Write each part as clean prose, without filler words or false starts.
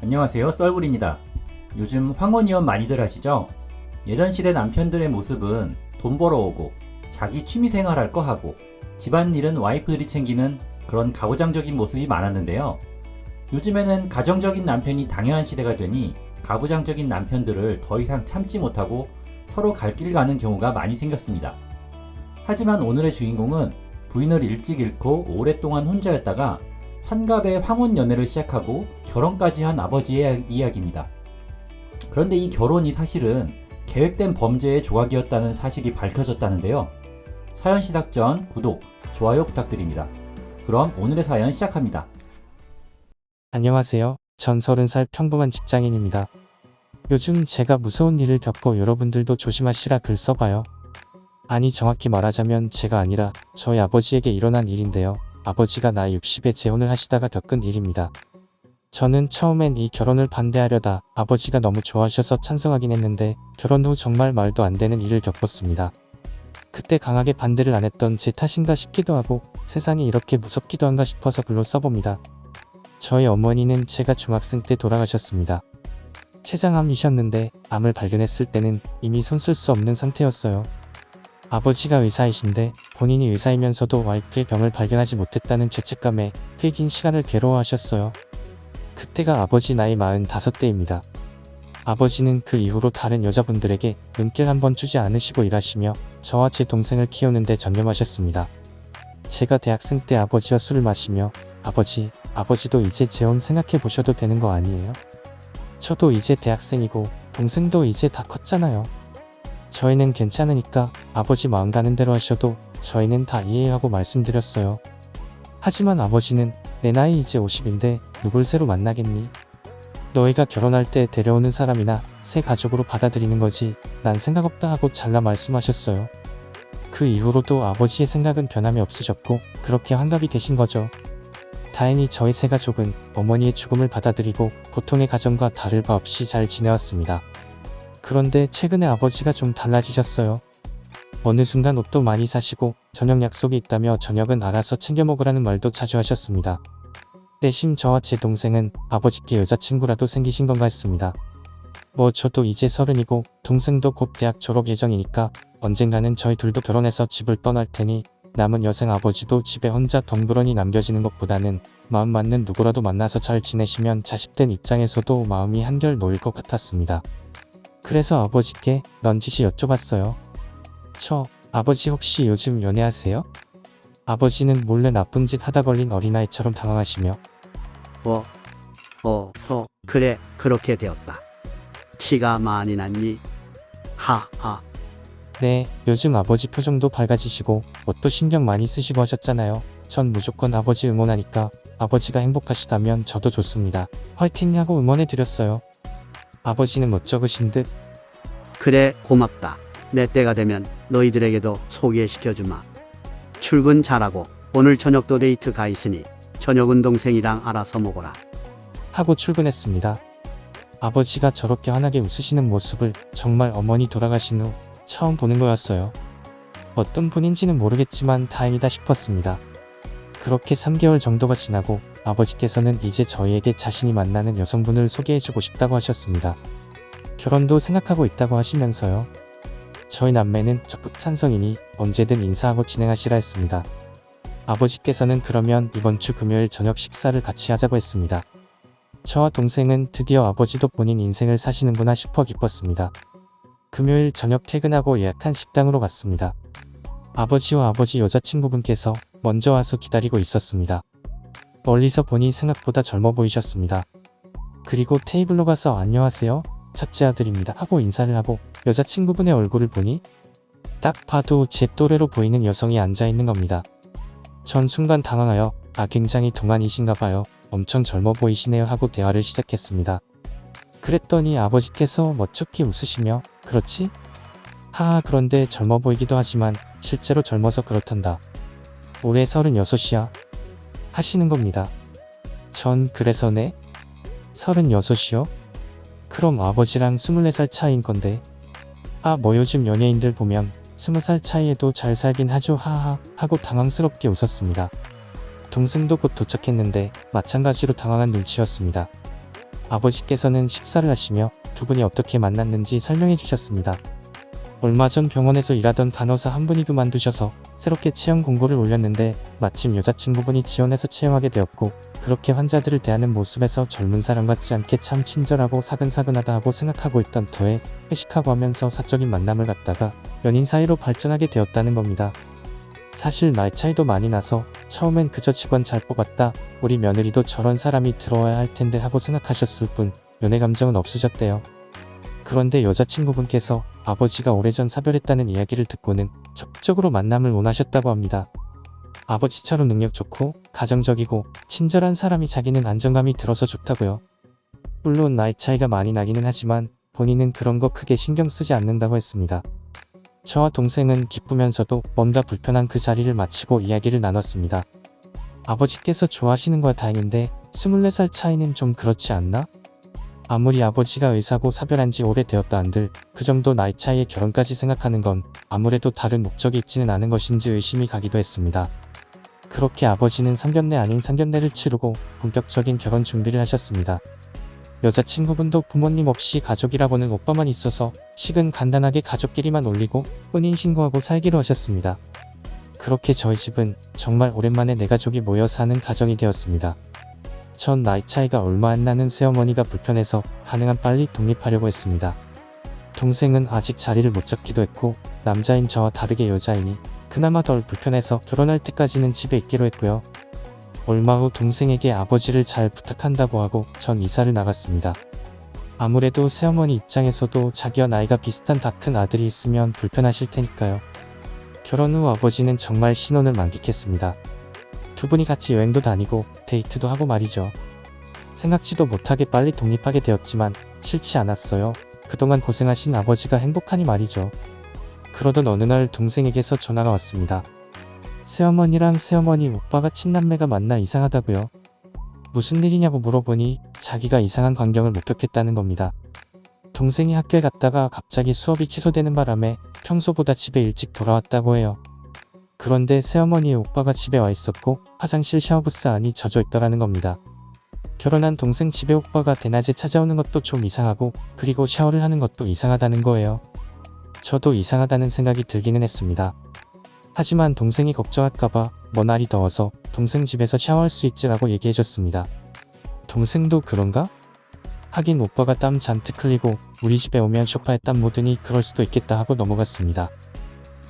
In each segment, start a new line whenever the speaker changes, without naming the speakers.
안녕하세요, 썰불입니다. 요즘 황혼이혼 많이들 하시죠? 예전 시대 남편들의 모습은 돈 벌어오고 자기 취미생활 할 거 하고 집안일은 와이프들이 챙기는 그런 가부장적인 모습이 많았는데요. 요즘에는 가정적인 남편이 당연한 시대가 되니 가부장적인 남편들을 더 이상 참지 못하고 서로 갈 길 가는 경우가 많이 생겼습니다. 하지만 오늘의 주인공은 부인을 일찍 잃고 오랫동안 혼자였다가 환갑에 황혼 연애를 시작하고 결혼까지 한 아버지의 이야기입니다. 그런데 이 결혼이 사실은 계획된 범죄의 조각이었다는 사실이 밝혀졌다는데요. 사연 시작 전 구독, 좋아요 부탁드립니다. 그럼 오늘의 사연 시작합니다.
안녕하세요. 전 30살 평범한 직장인입니다. 요즘 제가 무서운 일을 겪고 여러분들도 조심하시라 글 써봐요. 아니 정확히 말하자면 제가 아니라 저희 아버지에게 일어난 일인데요. 아버지가 나이 60에 재혼을 하시다가 겪은 일입니다. 저는 처음엔 이 결혼을 반대하려다 아버지가 너무 좋아하셔서 찬성하긴 했는데 결혼 후 정말 말도 안 되는 일을 겪었습니다. 그때 강하게 반대를 안 했던 제 탓인가 싶기도 하고 세상이 이렇게 무섭기도 한가 싶어서 글로 써봅니다. 저희 어머니는 제가 중학생 때 돌아가셨습니다. 췌장암이셨는데 암을 발견했을 때는 이미 손 쓸 수 없는 상태였어요. 아버지가 의사이신데 본인이 의사이면서도 와이프의 병을 발견하지 못했다는 죄책감에 꽤 긴 시간을 괴로워하셨어요. 그때가 아버지 나이 45대입니다. 아버지는 그 이후로 다른 여자분들에게 눈길 한번 주지 않으시고 일하시며 저와 제 동생을 키우는데 전념하셨습니다. 제가 대학생 때 아버지와 술을 마시며 아버지도 이제 재혼 생각해 보셔도 되는 거 아니에요? 저도 이제 대학생이고 동생도 이제 다 컸잖아요. 저희는 괜찮으니까 아버지 마음 가는 대로 하셔도 저희는 다 이해하고 말씀드렸어요. 하지만 아버지는 내 나이 이제 50인데 누굴 새로 만나겠니? 너희가 결혼할 때 데려오는 사람이나 새 가족으로 받아들이는 거지 난 생각 없다 하고 잘라 말씀하셨어요. 그 이후로도 아버지의 생각은 변함이 없으셨고 그렇게 환갑이 되신 거죠. 다행히 저희 세 가족은 어머니의 죽음을 받아들이고 보통의 가정과 다를 바 없이 잘 지내왔습니다. 그런데 최근에 아버지가 좀 달라지셨어요. 어느 순간 옷도 많이 사시고 저녁 약속이 있다며 저녁은 알아서 챙겨 먹으라는 말도 자주 하셨습니다. 내심 저와 제 동생은 아버지께 여자친구라도 생기신 건가 했습니다. 뭐 저도 이제 30이고 동생도 곧 대학 졸업 예정이니까 언젠가는 저희 둘도 결혼해서 집을 떠날 테니 남은 여생 아버지도 집에 혼자 덩그러니 남겨지는 것보다는 마음 맞는 누구라도 만나서 잘 지내시면 자식된 입장에서도 마음이 한결 놓일 것 같았습니다. 그래서 아버지께 넌지시 여쭤봤어요. 아버지 혹시 요즘 연애하세요? 아버지는 몰래 나쁜 짓 하다 걸린 어린아이처럼 당황하시며
그래, 그렇게 되었다. 티가 많이 났니? 하하.
네, 요즘 아버지 표정도 밝아지시고 옷도 신경 많이 쓰시고 하셨잖아요. 전 무조건 아버지 응원하니까 아버지가 행복하시다면 저도 좋습니다. 화이팅 하고 응원해드렸어요. 아버지는 멋쩍으신 듯
그래, 고맙다. 내 때가 되면 너희들에게도 소개시켜주마. 출근 잘하고 오늘 저녁도 데이트 가 있으니 저녁은 동생이랑 알아서 먹어라.
하고 출근했습니다. 아버지가 저렇게 환하게 웃으시는 모습을 정말 어머니 돌아가신 후 처음 보는 거였어요. 어떤 분인지는 모르겠지만 다행이다 싶었습니다. 그렇게 3개월 정도가 지나고 아버지께서는 이제 저희에게 자신이 만나는 여성분을 소개해주고 싶다고 하셨습니다. 결혼도 생각하고 있다고 하시면서요. 저희 남매는 적극 찬성이니 언제든 인사하고 진행하시라 했습니다. 아버지께서는 그러면 이번 주 금요일 저녁 식사를 같이 하자고 했습니다. 저와 동생은 드디어 아버지도 본인 인생을 사시는구나 싶어 기뻤습니다. 금요일 저녁 퇴근하고 예약한 식당으로 갔습니다. 아버지와 아버지 여자친구분께서 먼저 와서 기다리고 있었습니다. 멀리서 보니 생각보다 젊어 보이셨습니다. 그리고 테이블로 가서 안녕하세요, 첫째 아들입니다 하고 인사를 하고 여자친구분의 얼굴을 보니 딱 봐도 제 또래로 보이는 여성이 앉아있는 겁니다. 전 순간 당황하여 굉장히 동안이신가 봐요. 엄청 젊어 보이시네요 하고 대화를 시작했습니다. 그랬더니 아버지께서 멋쩍게 웃으시며 그렇지? 하하 그런데 젊어 보이기도 하지만 실제로 젊어서 그렇단다. 올해 36이야 하시는 겁니다. 전 그래서 네? 36이요? 그럼 아버지랑 24살 차이인 건데. 뭐 요즘 연예인들 보면 20살 차이에도 잘 살긴 하죠 하하 하고 당황스럽게 웃었습니다. 동생도 곧 도착했는데 마찬가지로 당황한 눈치였습니다. 아버지께서는 식사를 하시며 두 분이 어떻게 만났는지 설명해 주셨습니다. 얼마 전 병원에서 일하던 간호사 한 분이 그만두셔서 새롭게 채용 공고를 올렸는데 마침 여자친구분이 지원해서 채용하게 되었고, 그렇게 환자들을 대하는 모습에서 젊은 사람 같지 않게 참 친절하고 사근사근하다 하고 생각하고 있던 터에 회식하고 하면서 사적인 만남을 갖다가 연인 사이로 발전하게 되었다는 겁니다. 사실 나이 차이도 많이 나서 처음엔 그저 직원 잘 뽑았다, 우리 며느리도 저런 사람이 들어와야 할 텐데 하고 생각하셨을 뿐 연애 감정은 없으셨대요. 그런데 여자친구분께서 아버지가 오래전 사별했다는 이야기를 듣고는 적극적으로 만남을 원하셨다고 합니다. 아버지처럼 능력 좋고 가정적이고 친절한 사람이 자기는 안정감이 들어서 좋다고요. 물론 나이 차이가 많이 나기는 하지만 본인은 그런 거 크게 신경 쓰지 않는다고 했습니다. 저와 동생은 기쁘면서도 뭔가 불편한 그 자리를 마치고 이야기를 나눴습니다. 아버지께서 좋아하시는 거야 다행인데 24살 차이는 좀 그렇지 않나? 아무리 아버지가 의사고 사별한 지 오래되었다 한들 그 정도 나이 차이에 결혼까지 생각하는 건 아무래도 다른 목적이 있지는 않은 것인지 의심이 가기도 했습니다. 그렇게 아버지는 상견례 아닌 상견례를 치르고 본격적인 결혼 준비를 하셨습니다. 여자친구분도 부모님 없이 가족이라고는 오빠만 있어서 식은 간단하게 가족끼리만 올리고 혼인신고하고 살기로 하셨습니다. 그렇게 저희 집은 정말 오랜만에 내 가족이 모여 사는 가정이 되었습니다. 전 나이 차이가 얼마 안 나는 새어머니가 불편해서 가능한 빨리 독립하려고 했습니다. 동생은 아직 자리를 못 잡기도 했고 남자인 저와 다르게 여자이니 그나마 덜 불편해서 결혼할 때까지는 집에 있기로 했고요. 얼마 후 동생에게 아버지를 잘 부탁한다고 하고 전 이사를 나갔습니다. 아무래도 새어머니 입장에서도 자기와 나이가 비슷한 다 큰 아들이 있으면 불편하실 테니까요. 결혼 후 아버지는 정말 신혼을 만끽했습니다. 두 분이 같이 여행도 다니고 데이트도 하고 말이죠. 생각지도 못하게 빨리 독립하게 되었지만 싫지 않았어요. 그동안 고생하신 아버지가 행복하니 말이죠. 그러던 어느 날 동생에게서 전화가 왔습니다. 새어머니랑 새어머니 오빠가 친남매가 만나 이상하다고요. 무슨 일이냐고 물어보니 자기가 이상한 광경을 목격했다는 겁니다. 동생이 학교에 갔다가 갑자기 수업이 취소되는 바람에 평소보다 집에 일찍 돌아왔다고 해요. 그런데 새어머니의 오빠가 집에 와 있었고 화장실 샤워부스 안이 젖어 있더라는 겁니다. 결혼한 동생 집에 오빠가 대낮에 찾아오는 것도 좀 이상하고 그리고 샤워를 하는 것도 이상하다는 거예요. 저도 이상하다는 생각이 들기는 했습니다. 하지만 동생이 걱정할까봐 날이 더워서 동생 집에서 샤워할 수 있지라고 얘기해줬습니다. 동생도 그런가? 하긴 오빠가 땀 잔뜩 흘리고 우리 집에 오면 소파에 땀 묻으니 그럴 수도 있겠다 하고 넘어갔습니다.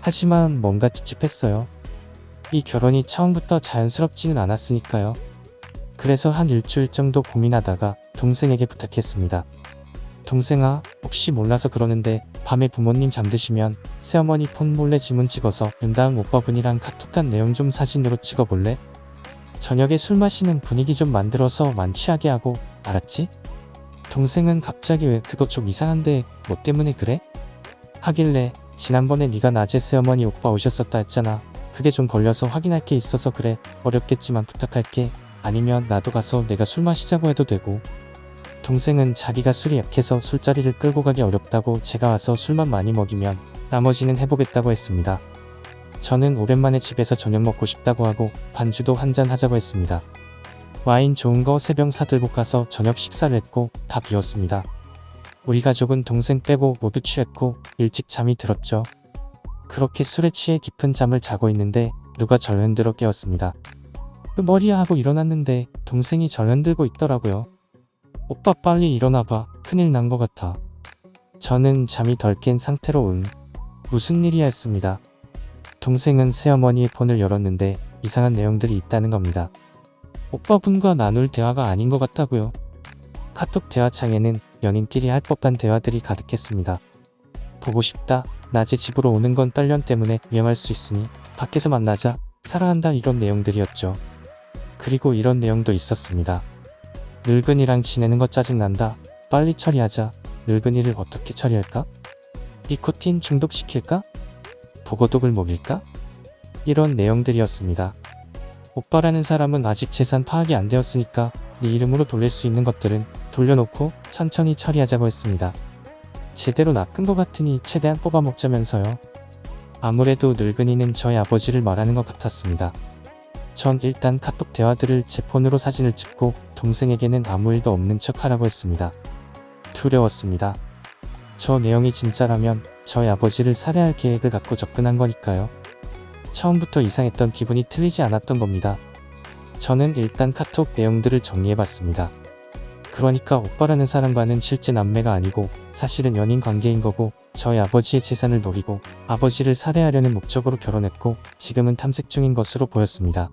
하지만 뭔가 찝찝했어요. 이 결혼이 처음부터 자연스럽지는 않았으니까요. 그래서 한 일주일 정도 고민하다가 동생에게 부탁했습니다. 동생아, 혹시 몰라서 그러는데 밤에 부모님 잠드시면 새어머니 폰 몰래 지문 찍어서 윤다음 오빠분이랑 카톡한 내용 좀 사진으로 찍어볼래? 저녁에 술 마시는 분위기 좀 만들어서 만취하게 하고, 알았지? 동생은 갑자기 왜 그거 좀 이상한데 뭐 때문에 그래? 하길래 지난번에 네가 낮에 새어머니 오빠 오셨었다 했잖아. 그게 좀 걸려서 확인할 게 있어서 그래. 어렵겠지만 부탁할게. 아니면 나도 가서 내가 술 마시자고 해도 되고. 동생은 자기가 술이 약해서 술자리를 끌고 가기 어렵다고 제가 와서 술만 많이 먹이면 나머지는 해보겠다고 했습니다. 저는 오랜만에 집에서 저녁 먹고 싶다고 하고 반주도 한잔 하자고 했습니다. 와인 좋은 거 3병 사들고 가서 저녁 식사를 했고 다 비웠습니다. 우리 가족은 동생 빼고 모두 취했고 일찍 잠이 들었죠. 그렇게 술에 취해 깊은 잠을 자고 있는데 누가 절 흔들어 깨웠습니다. 머리야 하고 일어났는데 동생이 절 흔들고 있더라고요. 오빠 빨리 일어나봐. 큰일 난 것 같아. 저는 잠이 덜 깬 상태로 무슨 일이야 했습니다. 동생은 새어머니의 폰을 열었는데 이상한 내용들이 있다는 겁니다. 오빠분과 나눌 대화가 아닌 것 같다고요. 카톡 대화창에는 연인끼리 할 법한 대화들이 가득했습니다. 보고 싶다. 낮에 집으로 오는 건 딸년 때문에 위험할 수 있으니 밖에서 만나자. 사랑한다 이런 내용들이었죠. 그리고 이런 내용도 있었습니다. 늙은이랑 지내는 거 짜증난다. 빨리 처리하자. 늙은이를 어떻게 처리할까? 니코틴 중독시킬까? 보고독을 먹일까? 이런 내용들이었습니다. 오빠라는 사람은 아직 재산 파악이 안 되었으니까 네 이름으로 돌릴 수 있는 것들은 돌려놓고 천천히 처리하자고 했습니다. 제대로 낚은 것 같으니 최대한 뽑아먹자면서요. 아무래도 늙은이는 저희 아버지를 말하는 것 같았습니다. 전 일단 카톡 대화들을 제 폰으로 사진을 찍고 동생에게는 아무 일도 없는 척 하라고 했습니다. 두려웠습니다. 저 내용이 진짜라면 저희 아버지를 살해할 계획을 갖고 접근한 거니까요. 처음부터 이상했던 기분이 틀리지 않았던 겁니다. 저는 일단 카톡 내용들을 정리해봤습니다. 그러니까 오빠라는 사람과는 실제 남매가 아니고 사실은 연인 관계인 거고 저희 아버지의 재산을 노리고 아버지를 살해하려는 목적으로 결혼했고 지금은 탐색 중인 것으로 보였습니다.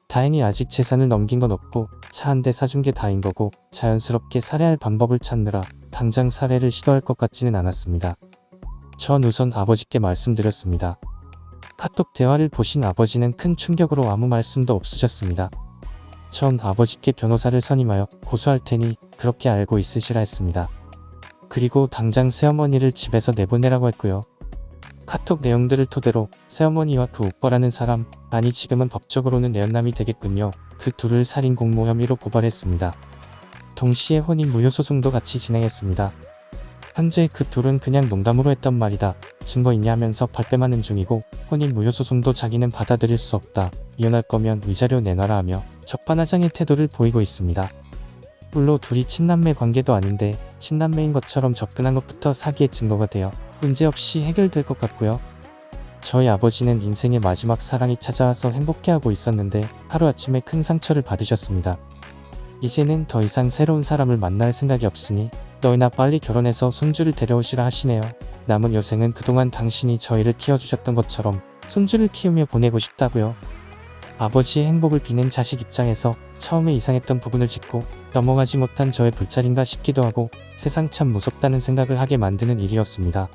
다행히 아직 재산을 넘긴 건 없고 차 한 대 사준 게 다인 거고 자연스럽게 살해할 방법을 찾느라 당장 살해를 시도할 것 같지는 않았습니다. 전 우선 아버지께 말씀드렸습니다. 카톡 대화를 보신 아버지는 큰 충격으로 아무 말씀도 없으셨습니다. 전 아버지께 변호사를 선임하여 고소할 테니 그렇게 알고 있으시라 했습니다. 그리고 당장 새어머니를 집에서 내보내라고 했고요. 카톡 내용들을 토대로 새어머니와 그 오빠라는 사람, 아니 지금은 법적으로는 내연남이 되겠군요. 그 둘을 살인 공모 혐의로 고발했습니다. 동시에 혼인 무효 소송도 같이 진행했습니다. 현재 그 둘은 그냥 농담으로 했던 말이다, 증거 있냐 하면서 발뺌하는 중이고 혼인 무효 소송도 자기는 받아들일 수 없다, 이혼할 거면 위자료 내놔라 하며 적반하장의 태도를 보이고 있습니다. 물론 둘이 친남매 관계도 아닌데 친남매인 것처럼 접근한 것부터 사기의 증거가 되어 문제없이 해결될 것 같고요. 저희 아버지는 인생의 마지막 사랑이 찾아와서 행복해하고 있었는데 하루아침에 큰 상처를 받으셨습니다. 이제는 더 이상 새로운 사람을 만날 생각이 없으니 너희나 빨리 결혼해서 손주를 데려오시라 하시네요. 남은 여생은 그동안 당신이 저희를 키워주셨던 것처럼 손주를 키우며 보내고 싶다고요. 아버지의 행복을 비는 자식 입장에서 처음에 이상했던 부분을 짚고 넘어가지 못한 저의 불찰인가 싶기도 하고 세상 참 무섭다는 생각을 하게 만드는 일이었습니다.